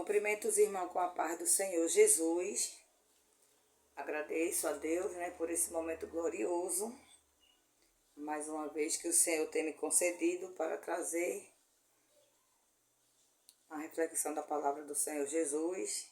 Cumprimento os irmãos com a paz do Senhor Jesus. Agradeço a Deus, por esse momento glorioso. Mais uma vez que o Senhor tem me concedido para trazer a reflexão da palavra do Senhor Jesus.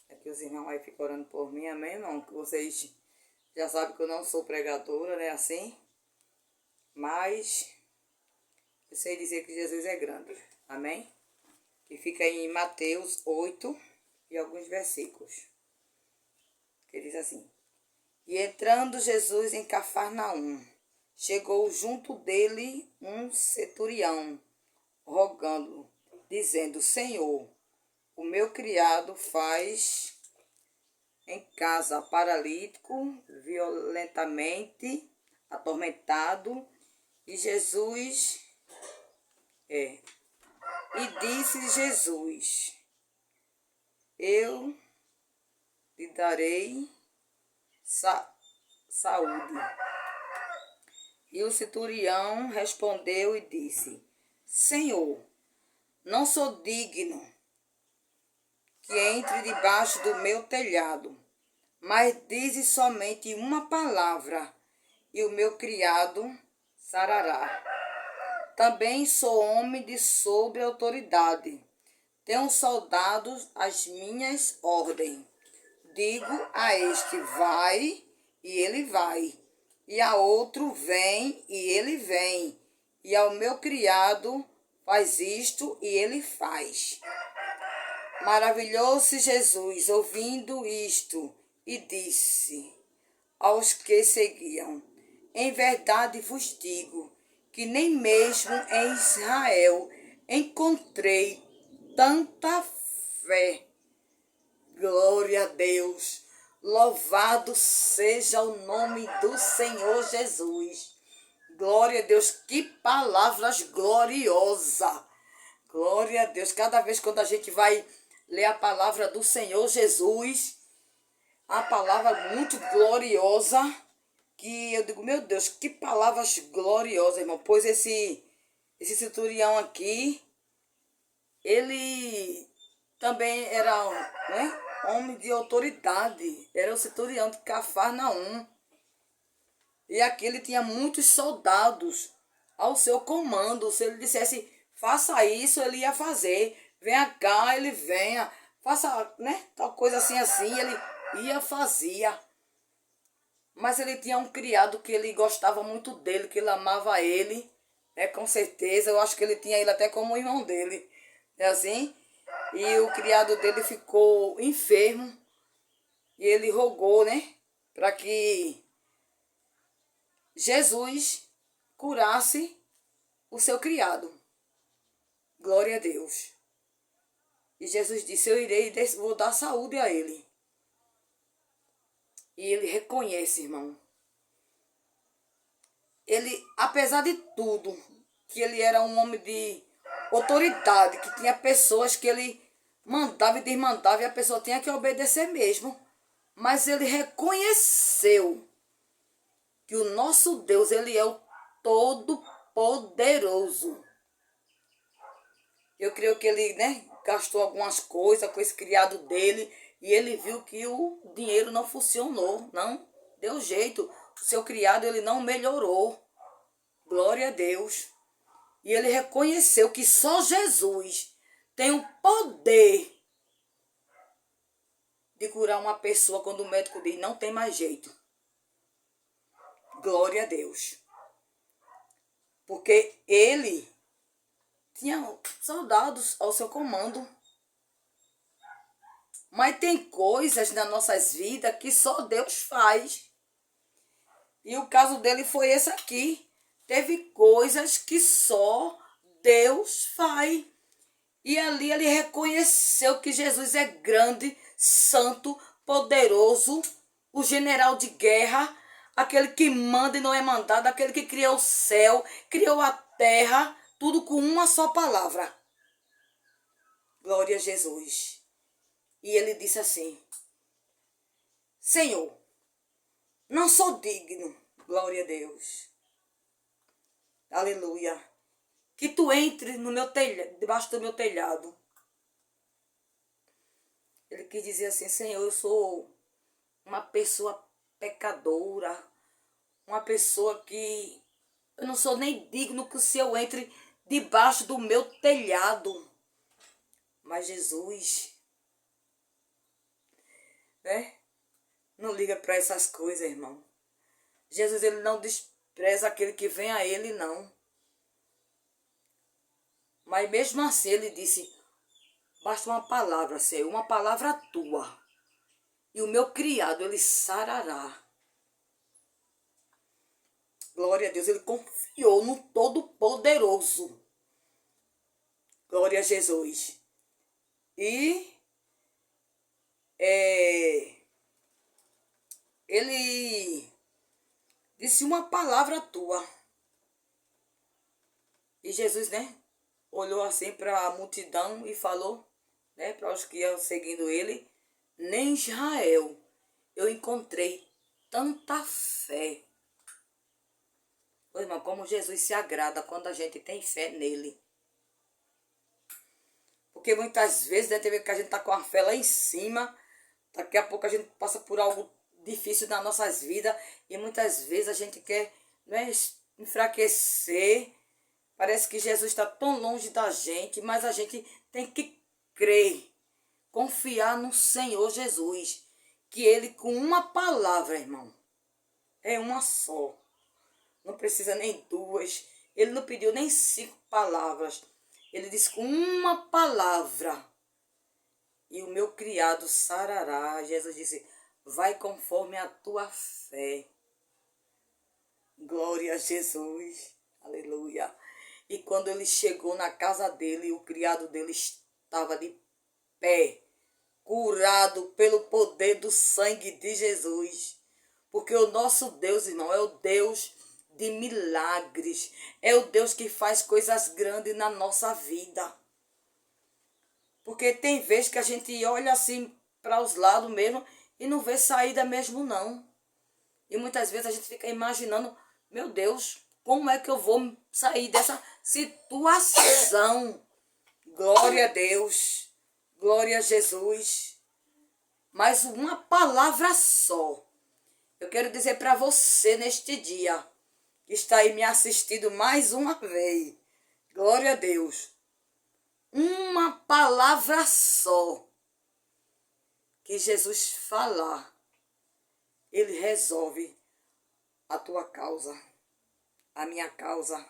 Aqui os irmãos aí ficam orando por mim, amém, irmão? Que vocês já sabem que eu não sou pregadora, assim. Mas eu sei dizer que Jesus é grande, amém? Que fica em Mateus 8 e alguns versículos. Que diz assim: E entrando Jesus em Cafarnaum, chegou junto dele um centurião, rogando, dizendo: Senhor, o meu criado faz em casa paralítico, violentamente atormentado. E disse Jesus: Eu lhe darei saúde. E o centurião respondeu e disse: Senhor, não sou digno que entre debaixo do meu telhado, mas dize somente uma palavra, e o meu criado sarará. Também sou homem de sobre autoridade. Tenho soldados às minhas ordens. Digo a este, vai, e ele vai. E a outro, vem, e ele vem. E ao meu criado, faz isto, e ele faz. Maravilhou-se Jesus, ouvindo isto, e disse aos que seguiam: Em verdade vos digo, que nem mesmo em Israel encontrei tanta fé. Glória a Deus. Louvado seja o nome do Senhor Jesus. Glória a Deus. Que palavras gloriosas. Glória a Deus. Cada vez quando a gente vai ler a palavra do Senhor Jesus, a palavra muito gloriosa, que eu digo, meu Deus, que palavras gloriosas, irmão. Pois esse centurião aqui, ele também era, homem de autoridade. Era o centurião de Cafarnaum. E aqui ele tinha muitos soldados ao seu comando. Se ele dissesse, faça isso, ele ia fazer. Venha cá, ele venha. Faça, tal coisa assim, ele ia, fazia. Mas ele tinha um criado que ele gostava muito dele, que ele amava ele, com certeza. Eu acho que ele tinha ele até como irmão dele, é assim? E o criado dele ficou enfermo, e ele rogou, para que Jesus curasse o seu criado. Glória a Deus. E Jesus disse, eu irei e vou dar saúde a ele. E ele reconhece, irmão. Ele, apesar de tudo, que ele era um homem de autoridade, que tinha pessoas que ele mandava e desmandava, e a pessoa tinha que obedecer mesmo. Mas ele reconheceu que o nosso Deus, ele é o Todo-Poderoso. Eu creio que ele, gastou algumas coisas com esse criado dele, e ele viu que o dinheiro não funcionou, não deu jeito. O seu criado, ele não melhorou. Glória a Deus. E ele reconheceu que só Jesus tem o poder de curar uma pessoa quando o médico diz, não tem mais jeito. Glória a Deus. Porque ele tinha soldados ao seu comando. Mas tem coisas nas nossas vidas que só Deus faz. E o caso dele foi esse aqui. Teve coisas que só Deus faz. E ali ele reconheceu que Jesus é grande, santo, poderoso, o general de guerra, aquele que manda e não é mandado, aquele que criou o céu, criou a terra, tudo com uma só palavra. Glória a Jesus. E ele disse assim, Senhor, não sou digno, glória a Deus, aleluia, que tu entre no meu telhado, debaixo do meu telhado. Ele quis dizer assim: Senhor, eu sou uma pessoa pecadora, uma pessoa que eu não sou nem digno que o Senhor entre debaixo do meu telhado. Mas Jesus, né? Não liga para essas coisas, irmão. Jesus, ele não despreza aquele que vem a ele, não. Mas mesmo assim ele disse: basta uma palavra, Senhor, uma palavra tua. E o meu criado, ele sarará. Glória a Deus, ele confiou no Todo-Poderoso. Glória a Jesus. E ele disse uma palavra tua. E Jesus, né, olhou assim para a multidão e falou, né, para os que iam seguindo ele: nem em Israel eu encontrei tanta fé. Ô, irmão, como Jesus se agrada quando a gente tem fé nele. Porque muitas vezes, né, tem vezes que a gente está com a fé lá em cima, daqui a pouco a gente passa por algo difícil nas nossas vidas e muitas vezes a gente quer, né, enfraquecer. Parece que Jesus está tão longe da gente, mas a gente tem que crer, confiar no Senhor Jesus, que ele com uma palavra, irmão, é uma só. Não precisa nem duas. Ele não pediu nem 5 palavras. Ele disse com uma palavra: e o meu criado sarará. Jesus disse: vai conforme a tua fé. Glória a Jesus. Aleluia. E quando ele chegou na casa dele, o criado dele estava de pé, curado pelo poder do sangue de Jesus. Porque o nosso Deus, irmão, é o Deus de milagres. É o Deus que faz coisas grandes na nossa vida. Porque tem vezes que a gente olha assim para os lados mesmo e não vê saída mesmo não. E muitas vezes a gente fica imaginando: meu Deus, como é que eu vou sair dessa situação? Glória a Deus, glória a Jesus. Mas uma palavra só. Eu quero dizer para você neste dia, que está aí me assistindo mais uma vez. Glória a Deus. Uma palavra só que Jesus falar, ele resolve a tua causa, a minha causa.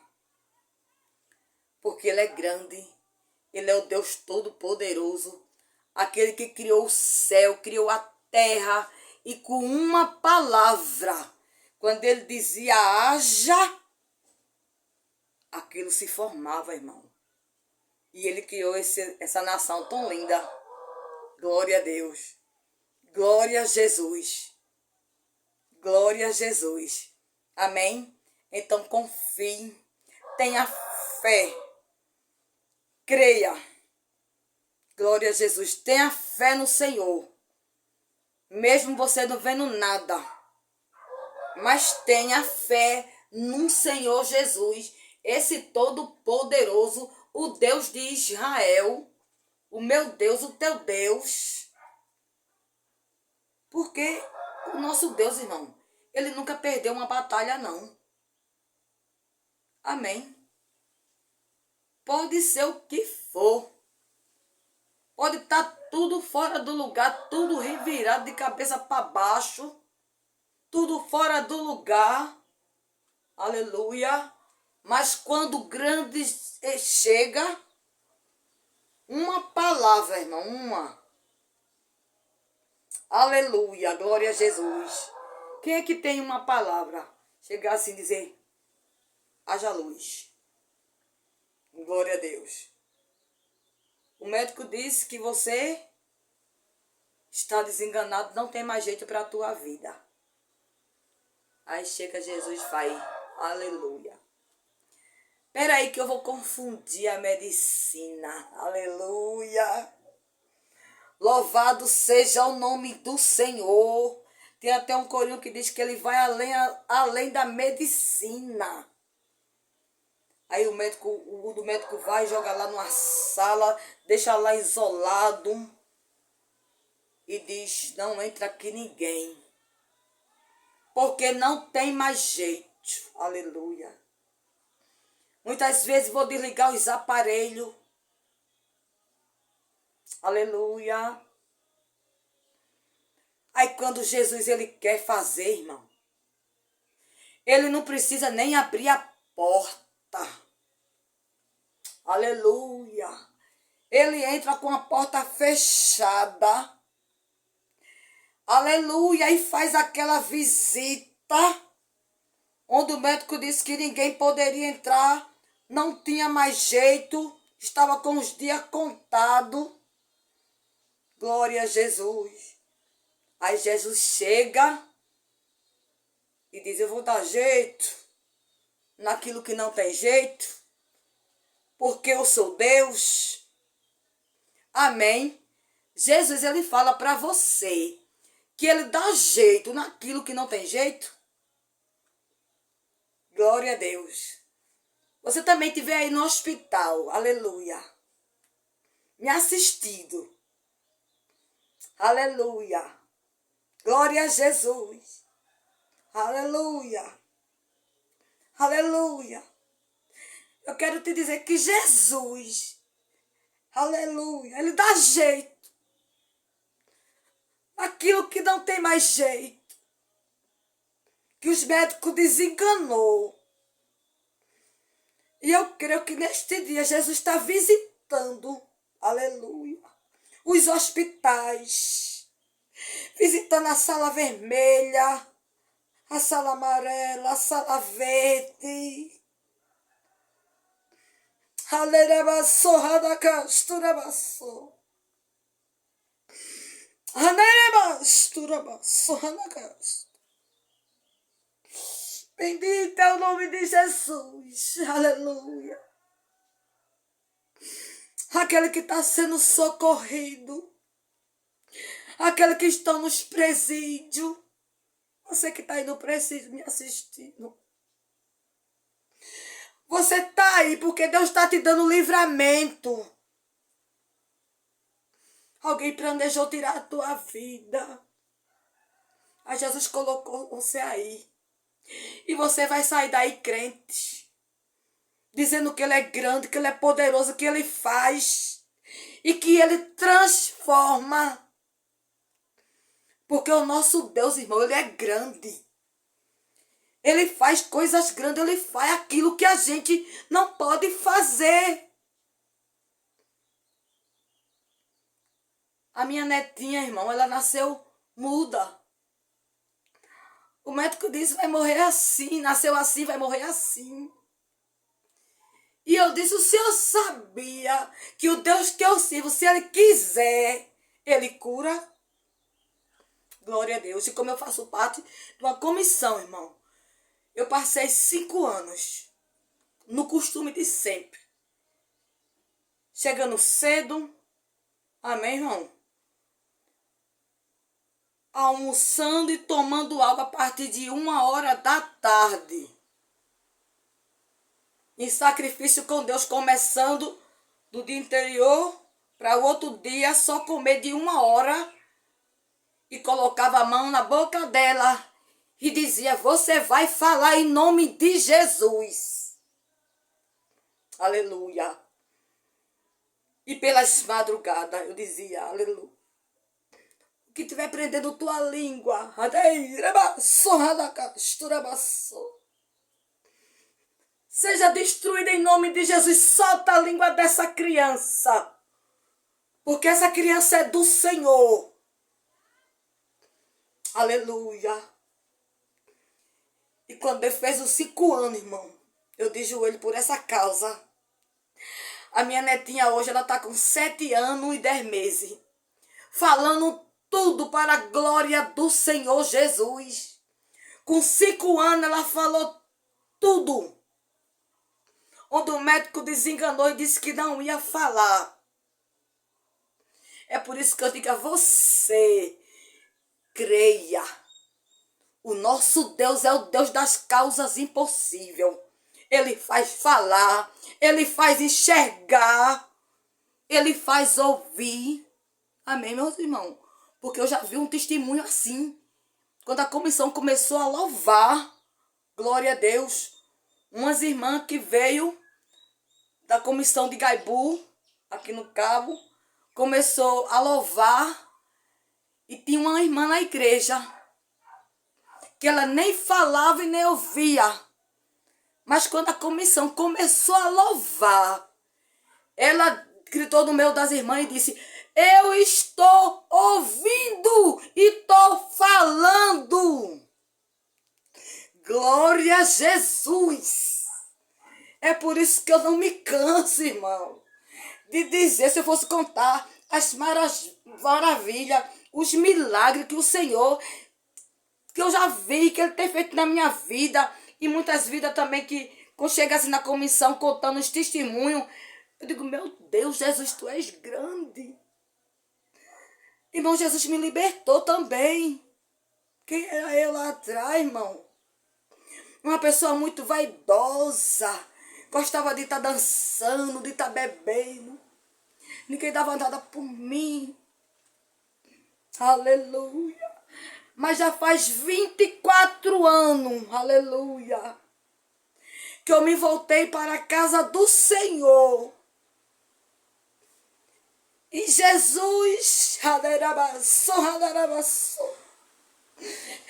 Porque ele é grande, ele é o Deus Todo-Poderoso, aquele que criou o céu, criou a terra, e com uma palavra, quando ele dizia haja, aquilo se formava, irmão. E ele criou essa nação tão linda. Glória a Deus. Glória a Jesus. Glória a Jesus. Amém? Então confie, tenha fé, creia. Glória a Jesus. Tenha fé no Senhor. Mesmo você não vendo nada, mas tenha fé no Senhor Jesus, esse Todo-Poderoso, o Deus de Israel, o meu Deus, o teu Deus. Porque o nosso Deus, irmão, ele nunca perdeu uma batalha, não. Amém? Pode ser o que for. Pode estar tudo fora do lugar, tudo revirado de cabeça para baixo, tudo fora do lugar. Aleluia. Mas quando o grande chega, uma palavra, irmão, uma. Aleluia, glória a Jesus. Quem é que tem uma palavra? Chegar assim e dizer: haja luz. Glória a Deus. O médico disse que você está desenganado, não tem mais jeito para a tua vida. Aí chega Jesus e faz: aleluia. Peraí que eu vou confundir a medicina. Aleluia. Louvado seja o nome do Senhor. Tem até um corinho que diz que ele vai além da medicina. Aí o do médico vai jogar lá numa sala, deixa lá isolado. e diz: não entra aqui ninguém, porque não tem mais jeito. Aleluia. Muitas vezes vou desligar os aparelhos. Aleluia. Aí quando Jesus ele quer fazer, irmão, ele não precisa nem abrir a porta. Aleluia. Ele entra com a porta fechada. Aleluia. E faz aquela visita onde o médico disse que ninguém poderia entrar. Não tinha mais jeito. Estava com os dias contados. Glória a Jesus. Aí Jesus chega e diz: eu vou dar jeito naquilo que não tem jeito, porque eu sou Deus. Amém. Jesus, ele fala para você que ele dá jeito naquilo que não tem jeito. Glória a Deus. Você também estiver aí no hospital, aleluia, me assistindo. Aleluia. Glória a Jesus. Aleluia. Aleluia. Eu quero te dizer que Jesus, aleluia, ele dá jeito. Aquilo que não tem mais jeito, que os médicos desenganou. E eu creio que neste dia Jesus está visitando, aleluia, os hospitais, visitando a sala vermelha, a sala amarela, a sala verde. Alerebaço, radacasturabaço. Anerebasturabaço, radacasturabaço. Bendito é o nome de Jesus. Aleluia. Aquele que está sendo socorrido. Aquele que está nos presídios. Você que está aí no presídio me assistindo. Você está aí porque Deus está te dando livramento. Alguém planejou tirar a tua vida. Aí Jesus colocou você aí. E você vai sair daí crente. Dizendo que ele é grande, que ele é poderoso, que ele faz. E que ele transforma. Porque o nosso Deus, irmão, ele é grande. Ele faz coisas grandes, ele faz aquilo que a gente não pode fazer. A minha netinha, irmão, ela nasceu muda. O médico disse, vai morrer assim, nasceu assim, vai morrer assim. E eu disse, o senhor sabia que o Deus que eu sirvo, se ele quiser, ele cura? Glória a Deus. E como eu faço parte de uma comissão, irmão, eu passei 5 anos no costume de sempre. Chegando cedo, amém, irmão? Almoçando e tomando água a partir de 1h da tarde. Em sacrifício com Deus, começando do dia anterior para o outro dia, só comer de 1h. E colocava a mão na boca dela e dizia, você vai falar em nome de Jesus. Aleluia. E pelas madrugadas eu dizia, aleluia. O que estiver prendendo tua língua, seja destruída em nome de Jesus. Solta a língua dessa criança. Porque essa criança é do Senhor. Aleluia. E quando ele fez os 5 anos, irmão, eu de joelho por essa causa. A minha netinha hoje, ela está com 7 anos e 10 meses. Falando tudo para a glória do Senhor Jesus. Com 5 anos, ela falou tudo. Onde o médico desenganou e disse que não ia falar. É por isso que eu digo a você, creia. O nosso Deus é o Deus das causas impossíveis. Ele faz falar, ele faz enxergar, ele faz ouvir. Amém, meus irmãos? Porque eu já vi um testemunho assim. Quando a comissão começou a louvar, glória a Deus, umas irmãs que veio da comissão de Gaibu, aqui no Cabo, começou a louvar e tinha uma irmã na igreja que ela nem falava e nem ouvia. Mas quando a comissão começou a louvar, ela gritou no meio das irmãs e disse: eu estou ouvindo e estou falando. Glória a Jesus. É por isso que eu não me canso, irmão, de dizer, se eu fosse contar as maravilhas, os milagres que o Senhor, que eu já vi, que Ele tem feito na minha vida, e muitas vidas também que, quando chega assim na comissão, contando os testemunhos, eu digo, meu Deus, Jesus, Tu és grande. Irmão, Jesus me libertou também. Quem era eu lá atrás, irmão? Uma pessoa muito vaidosa. Gostava de estar dançando, de estar bebendo. Ninguém dava nada por mim. Aleluia. Mas já faz 24 anos, aleluia, que eu me voltei para a casa do Senhor. E Jesus,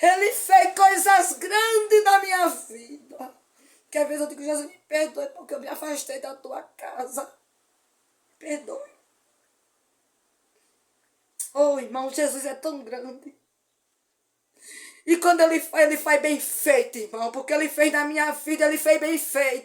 Ele fez coisas grandes na minha vida. Que às vezes eu digo, Jesus, me perdoe porque eu me afastei da Tua casa. Perdoe. Oh, irmão, Jesus é tão grande. E quando Ele faz bem feito, irmão. Porque Ele fez na minha vida, Ele fez bem feito.